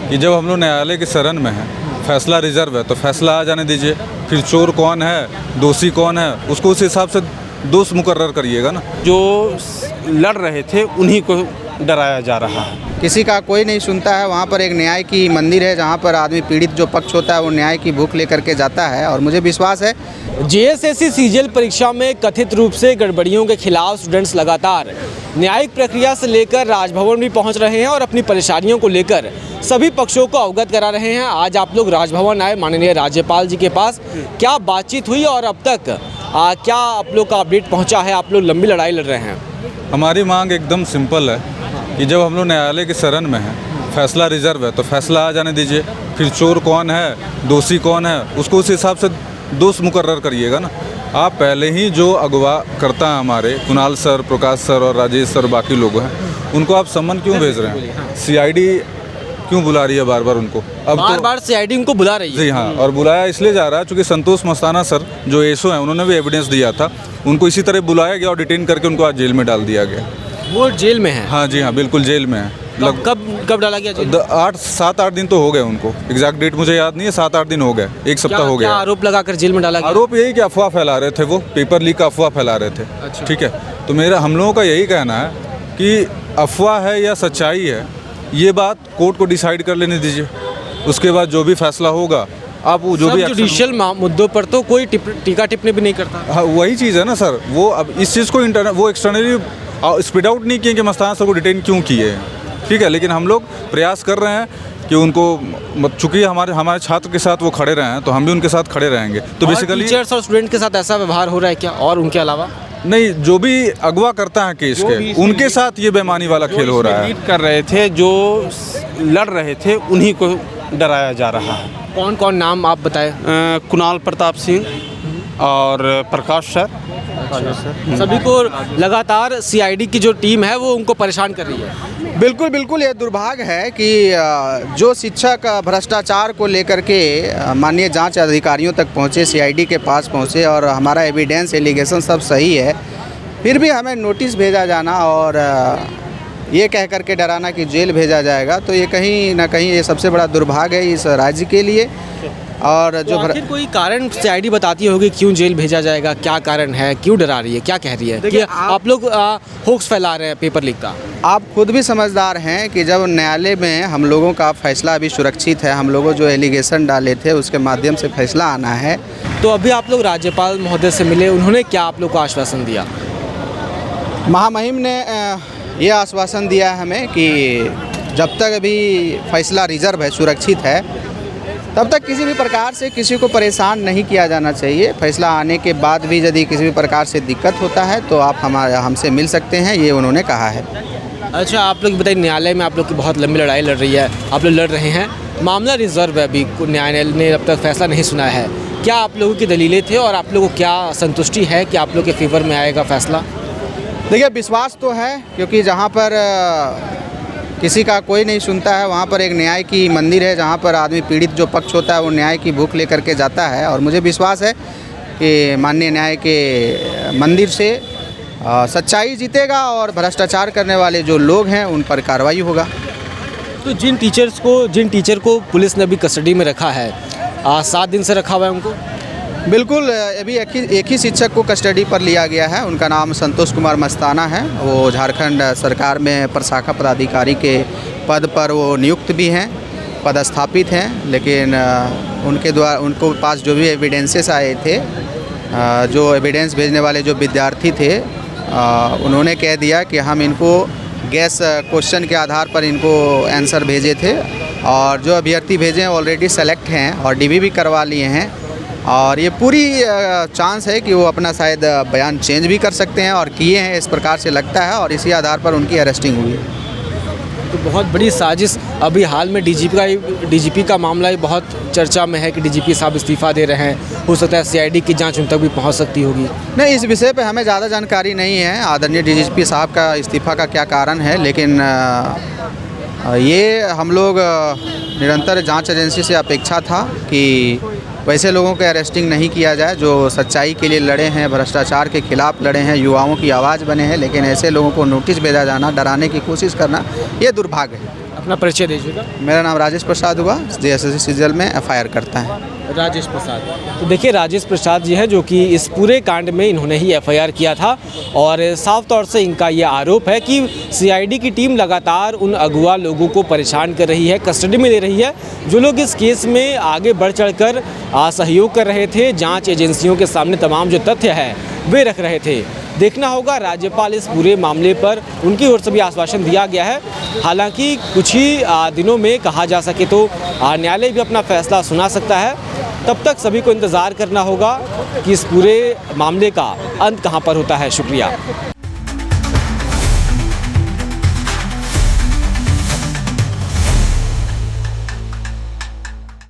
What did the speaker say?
कि जब हम लोग न्यायालय की शरण में हैं, फैसला रिजर्व है तो फैसला आ जाने दीजिए। फिर चोर कौन है, दोषी कौन है, उसको उस हिसाब से दोष मुकर्रर करिएगा ना। जो लड़ रहे थे उन्हीं को डराया जा रहा है। किसी का कोई नहीं सुनता है। वहाँ पर एक न्याय की मंदिर है जहाँ पर आदमी पीड़ित जो पक्ष होता है वो न्याय की भूख लेकर के जाता है, और मुझे विश्वास है जेएसएससी सीजीएल परीक्षा में कथित रूप से गड़बड़ियों के खिलाफ स्टूडेंट्स लगातार न्यायिक प्रक्रिया से लेकर राजभवन भी पहुंच रहे हैं और अपनी परेशानियों को लेकर सभी पक्षों को अवगत करा रहे हैं। आज आप लोग राजभवन आए माननीय राज्यपाल जी के पास, क्या बातचीत हुई और अब तक क्या आप लोग का अपडेट पहुँचा है? आप लोग लंबी लड़ाई लड़ रहे हैं। हमारी मांग एकदम सिंपल है कि जब हम लोग न्यायालय की शरण में हैं, फैसला रिजर्व है तो फैसला आ जाने दीजिए। फिर चोर कौन है, दोषी कौन है, उसको उस हिसाब से दोष मुकर्रर करिएगा ना। आप पहले ही जो अगवा करता है हमारे कुणाल सर, प्रकाश सर और राजेश सर बाकी लोग हैं, उनको आप सम्मन क्यों भेज रहे हैं? सीआईडी क्यों बुला रही है बार बार उनको? अब बार बार सीआईडी उनको बुला रही है। जी हाँ, और बुलाया इसलिए जा रहा है क्योंकि संतोष मस्ताना सर जो एसओ हैं उन्होंने भी एविडेंस दिया था, उनको इसी तरह बुलाया गया और डिटेन करके उनको आज जेल में डाल दिया गया। वो जेल में है? हाँ जी हाँ, बिल्कुल जेल में है। कब डाला गया जेल? 7-8 दिन तो हो गए उनको, एग्जैक्ट डेट मुझे याद नहीं है, 7-8 दिन हो गए, एक सप्ताह हो गया। क्या आरोप लगाकर जेल में डाला गया? आरोप यही कि अफवाह फैला रहे थे, वो पेपर लीक का अफवाह फैला रहे थे। अच्छा। ठीक है, तो हम लोगों का यही कहना है कि अफवाह है या सच्चाई है ये बात कोर्ट को डिसाइड कर लेने दीजिए। उसके बाद जो भी फैसला होगा आप वो जो भी जुडिशियल मुद्दों पर तो कोई टीका टिप्पणी भी नहीं करता। हाँ, वही चीज़ है ना सर। वो अब इस चीज़ को वो एक्सटर्नली स्पीड आउट नहीं किए कि मस्ताना सर को डिटेन क्यों किए हैं। ठीक है, लेकिन हम लोग प्रयास कर रहे हैं कि उनको, चूँकि हमारे छात्र के साथ वो खड़े रहे हैं तो हम भी उनके साथ खड़े रहेंगे। तो बेसिकली टीचर्स और स्टूडेंट के साथ ऐसा व्यवहार हो रहा है क्या? और उनके अलावा नहीं, जो भी अगवा करता है केस के उनके साथ ये बेईमानी वाला खेल हो रहा है। लीड कर रहे थे, जो लड़ रहे थे उन्हीं को डराया जा रहा है। कौन कौन नाम आप बताएं? कुणाल प्रताप सिंह और प्रकाश सर। सभी को लगातार सीआईडी की जो टीम है वो उनको परेशान कर रही है। बिल्कुल बिल्कुल ये दुर्भाग्य है कि जो शिक्षक भ्रष्टाचार को लेकर के माननीय जांच अधिकारियों तक पहुंचे, सीआईडी के पास पहुंचे और हमारा एविडेंस एलिगेशन सब सही है, फिर भी हमें नोटिस भेजा जाना और ये कह कर के डराना कि जेल भेजा जाएगा, तो ये कहीं ना कहीं ये सबसे बड़ा दुर्भाग्य है इस राज्य के लिए। और जो आखिर कोई कारण सीआईडी बताती होगी क्यों जेल भेजा जाएगा? क्या कारण है, क्यों डरा रही है, क्या कह रही है? देखिए आप लोग होक्स फैला रहे हैं पेपर लीक का। आप खुद भी समझदार हैं कि जब न्यायालय में हम लोगों का फैसला अभी सुरक्षित है, हम लोगों जो एलिगेशन डाले थे उसके माध्यम से फैसला आना है। तो अभी आप लोग राज्यपाल महोदय से मिले, उन्होंने क्या आप लोग को आश्वासन दिया? महामहिम ने ये आश्वासन दिया है हमें कि जब तक अभी फैसला रिजर्व है, सुरक्षित है, तब तक किसी भी प्रकार से किसी को परेशान नहीं किया जाना चाहिए। फैसला आने के बाद भी यदि किसी भी प्रकार से दिक्कत होता है तो आप हमसे मिल सकते हैं, ये उन्होंने कहा है। अच्छा, आप लोग बताइए, न्यायालय में आप लोग की बहुत लंबी लड़ाई लड़ रही है, आप लोग लड़ रहे हैं, मामला रिजर्व है, अभी न्यायालय ने अब तक फैसला नहीं सुना है। क्या आप लोगों की दलीलें थे और आप लोगों को क्या संतुष्टि है कि आप लोग के फेवर में आएगा फैसला? देखिए, विश्वास तो है, क्योंकि जहाँ पर किसी का कोई नहीं सुनता है, वहाँ पर एक न्याय की मंदिर है जहाँ पर आदमी पीड़ित जो पक्ष होता है वो न्याय की भूख लेकर के जाता है, और मुझे विश्वास है कि माननीय न्याय के मंदिर से सच्चाई जीतेगा और भ्रष्टाचार करने वाले जो लोग हैं उन पर कार्रवाई होगा। तो जिन टीचर को पुलिस ने अभी कस्टडी में रखा है, 7 दिन से रखा हुआ है उनको? बिल्कुल, अभी एक ही शिक्षक को कस्टडी पर लिया गया है, उनका नाम संतोष कुमार मस्ताना है। वो झारखंड सरकार में प्रशाखा पदाधिकारी के पद पर वो नियुक्त भी हैं, पदस्थापित हैं, लेकिन उनको पास जो भी एविडेंसेस आए थे, जो एविडेंस भेजने वाले जो विद्यार्थी थे, उन्होंने कह दिया कि हम इनको गैस क्वेश्चन के आधार पर इनको आंसर भेजे थे, और जो अभ्यर्थी भेजे हैं ऑलरेडी सेलेक्ट हैं और डीबी भी करवा लिए हैं, और ये पूरी चांस है कि वो अपना शायद बयान चेंज भी कर सकते हैं और किए हैं, इस प्रकार से लगता है, और इसी आधार पर उनकी अरेस्टिंग हुई है। तो बहुत बड़ी साजिश। अभी हाल में डीजीपी का मामला ही बहुत चर्चा में है कि डीजीपी साहब इस्तीफ़ा दे रहे हैं, हो सकता है सीआईडी की जांच उन तक भी पहुंच सकती होगी। नहीं, इस विषय पे हमें ज़्यादा जानकारी नहीं है आदरणीय डीजीपी साहब का इस्तीफ़ा का क्या कारण है, लेकिन ये हम लोग निरंतर जांच एजेंसी से अपेक्षा था कि वैसे लोगों को अरेस्टिंग नहीं किया जाए जो सच्चाई के लिए लड़े हैं, भ्रष्टाचार के खिलाफ लड़े हैं, युवाओं की आवाज़ बने हैं, लेकिन ऐसे लोगों को नोटिस भेजा जाना, डराने की कोशिश करना, ये दुर्भाग्य है। अपना परिचय दीजिएगा। मेरा नाम राजेश प्रसाद हुआ, JSSC सीजल में FIR करता है। राजेश प्रसाद। तो देखिए राजेश प्रसाद जी हैं जो कि इस पूरे कांड में इन्होंने ही FIR किया था और साफ तौर से इनका ये आरोप है कि CID की टीम लगातार उन अगवा लोगों को परेशान कर रही है, कस्टडी में ले रही है, जो लोग इस केस में आगे बढ़ चढ़कर सहयोग कर रहे थे, जांच एजेंसियों के सामने तमाम जो तथ्य है वे रख रहे थे। देखना होगा राज्यपाल इस पूरे मामले पर उनकी ओर से भी आश्वासन दिया गया है। हालांकि कुछ ही दिनों में कहा जा सके तो न्यायालय भी अपना फैसला सुना सकता है। तब तक सभी को इंतज़ार करना होगा कि इस पूरे मामले का अंत कहां पर होता है। शुक्रिया।